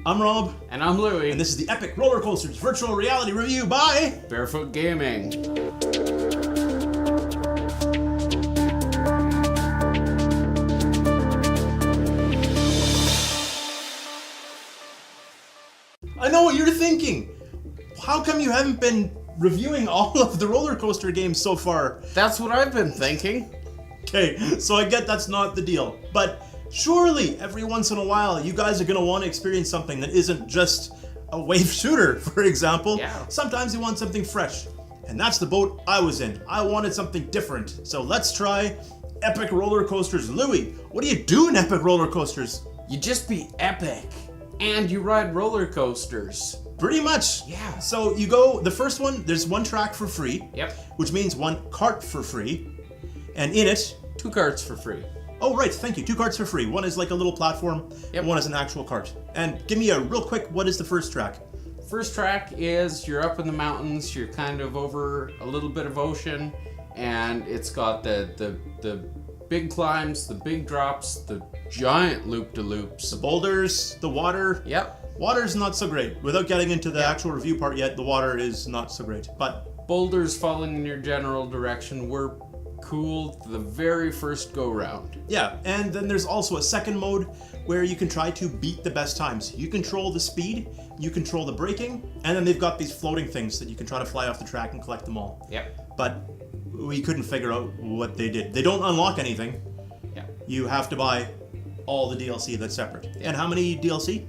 I'm Rob. And I'm Louie. And this is the Epic Roller Coasters Virtual Reality Review by Barefoot Gaming. I know what you're thinking. How come you haven't been reviewing all of the roller coaster games so far? That's what I've been thinking. Okay, so I get that's not the deal, but surely every once in a while you guys are going to want to experience something that isn't just a wave shooter, for example. Yeah. Sometimes you want something fresh, and that's the boat I was in. I wanted something different, so let's try Epic Roller Coasters. Louie, what do you do in Epic Roller Coasters? You just be epic. And you ride roller coasters. Pretty much. Yeah. So you go, the first one, there's one track for free. Yep. Which means one cart for free. And in it... 2 carts for free. Oh, right, thank you. 2 carts for free. One is like a little platform, and one is an actual cart. And give me a real quick, what is the first track? First track is you're up in the mountains, you're kind of over a little bit of ocean, and it's got the big climbs, the big drops, the giant loop-de-loops. The boulders, the water. Yep. Water's not so great. Without getting into the actual review part yet, the water is not so great. But boulders falling in your general direction were cool the very first go-round. Yeah, and then there's also a second mode where you can try to beat the best times. You control the speed, you control the braking, and then they've got these floating things that you can try to fly off the track and collect them all. Yep. But we couldn't figure out what they did. They don't unlock anything. Yeah. You have to buy all the DLC that's separate. Yeah. And how many DLC?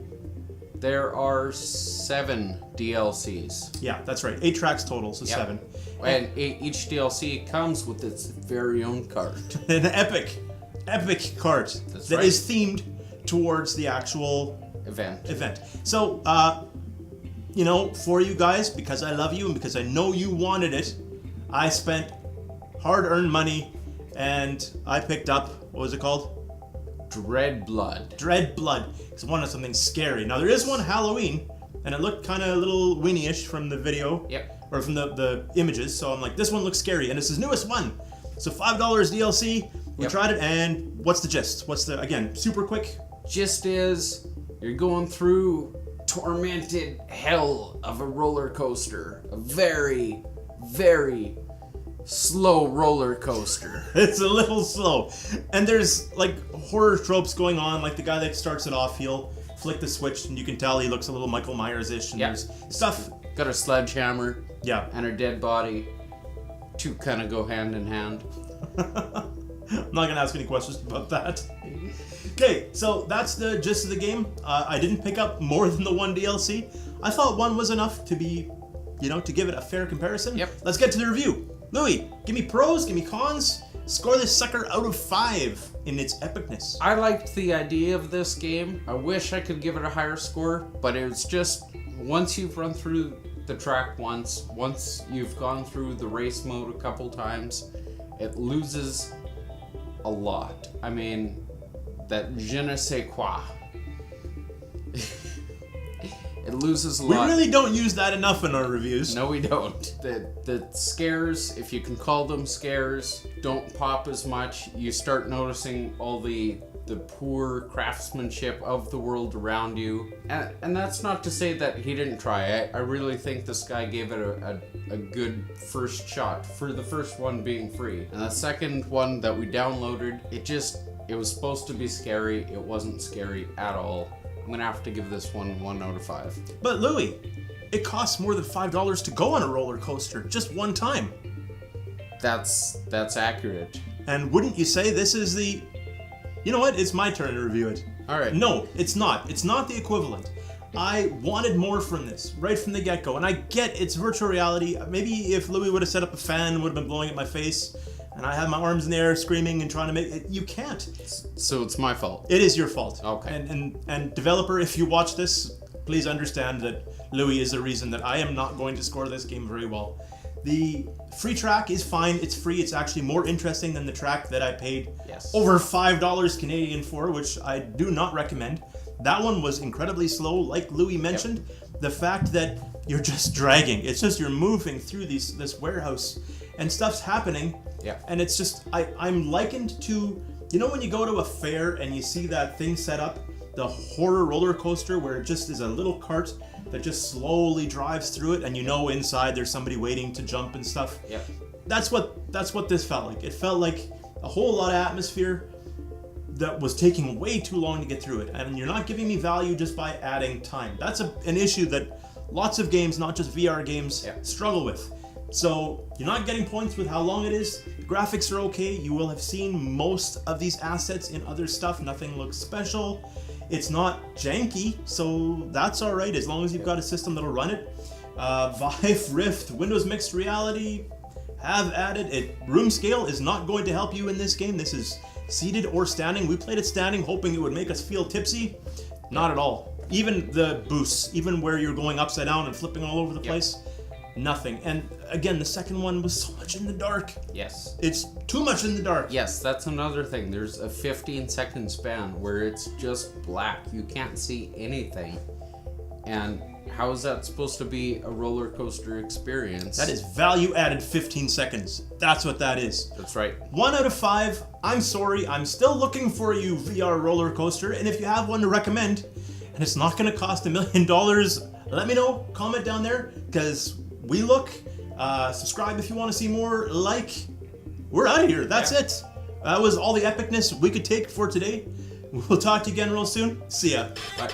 There are 7 DLCs. Yeah, that's right. 8 tracks total, so 7. And each DLC comes with its very own cart. An epic cart That's that right. is themed towards the actual event. So, you know, for you guys, because I love you and because I know you wanted it, I spent hard-earned money and I picked up, what was it called? Dread Blood. Dread Blood. Because I wanted something scary. Now, there is one Halloween, and it looked kind of a little Winnie-ish from the video. Yep. Or from the images, so I'm like, this one looks scary, and it's his newest one. So $5 DLC, we tried it, and what's the gist? What's the, again, super quick? Gist is, you're going through tormented hell of a roller coaster. A very, very slow roller coaster. It's a little slow. And there's, like, horror tropes going on, like the guy that starts it off, he'll flick the switch, and you can tell he looks a little Michael Myers-ish, and there's stuff... Got a sledgehammer. Yeah. And her dead body. 2 kind of go hand in hand. I'm not gonna ask any questions about that. Okay, so that's the gist of the game. I didn't pick up more than the 1 DLC. I thought 1 was enough to be, you know, to give it a fair comparison. Yep. Let's get to the review. Louie, give me pros, give me cons. Score this sucker out of 5 in its epicness. I liked the idea of this game. I wish I could give it a higher score, but it's just, once you've run through the track once you've gone through the race mode a couple times, it loses a lot. I mean, that je ne sais quoi. It loses a lot. We really don't use that enough in our reviews. No, we don't. The scares, if you can call them scares, don't pop as much. You start noticing all the poor craftsmanship of the world around you. And that's not to say that he didn't try. I really think this guy gave it a good first shot, for the first one being free. And the second one that we downloaded, it was supposed to be scary. It wasn't scary at all. I'm gonna have to give this one 1 out of 5. But Louie, it costs more than $5 to go on a roller coaster, just one time. That's accurate. And wouldn't you say this is the... You know what? It's my turn to review it. All right. No, it's not. It's not the equivalent. I wanted more from this, right from the get-go. And I get it's virtual reality. Maybe if Louie would have set up a fan, it would have been blowing at my face, and I had my arms in the air screaming and trying to make it. You can't. So it's my fault. It is your fault. Okay. And developer, if you watch this, please understand that Louie is the reason that I am not going to score this game very well. The free track is fine. It's free. It's actually more interesting than the track that I paid over $5 Canadian for, which I do not recommend. That one was incredibly slow, like Louie mentioned. The fact that you're just dragging. It's just you're moving through this warehouse and stuff's happening. Yeah. And it's just, I'm likened to, you know when you go to a fair and you see that thing set up the horror roller coaster where it just is a little cart that just slowly drives through it, and you know inside there's somebody waiting to jump and stuff. Yeah. That's what this felt like. It felt like a whole lot of atmosphere that was taking way too long to get through it, and you're not giving me value just by adding time. That's an issue that lots of games, not just VR games, struggle with. So you're not getting points with how long it is. The graphics are okay. You will have seen most of these assets in other stuff. Nothing looks special. It's not janky, so that's all right as long as you've got a system that'll run it. Vive, Rift, Windows Mixed Reality have added it. Room scale is not going to help you in this game. This is seated or standing. We played it standing, hoping it would make us feel tipsy. Not at all. Even the boosts, even where you're going upside down and flipping all over the place, nothing. And again, the second one was so much in the dark. Yes. It's too much in the dark. Yes, that's another thing. There's a 15-second span where it's just black. You can't see anything. And how is that supposed to be a roller coaster experience? That is value added 15 seconds. That's what that is. That's right. 1 out of 5. I'm sorry. I'm still looking for you, VR roller coaster. And if you have one to recommend, and it's not going to cost $1 million, let me know. Comment down there, because we look. Subscribe if you want to see more. Like. We're out of here. That's it. That was all the epicness we could take for today. We'll talk to you again real soon. See ya. Bye.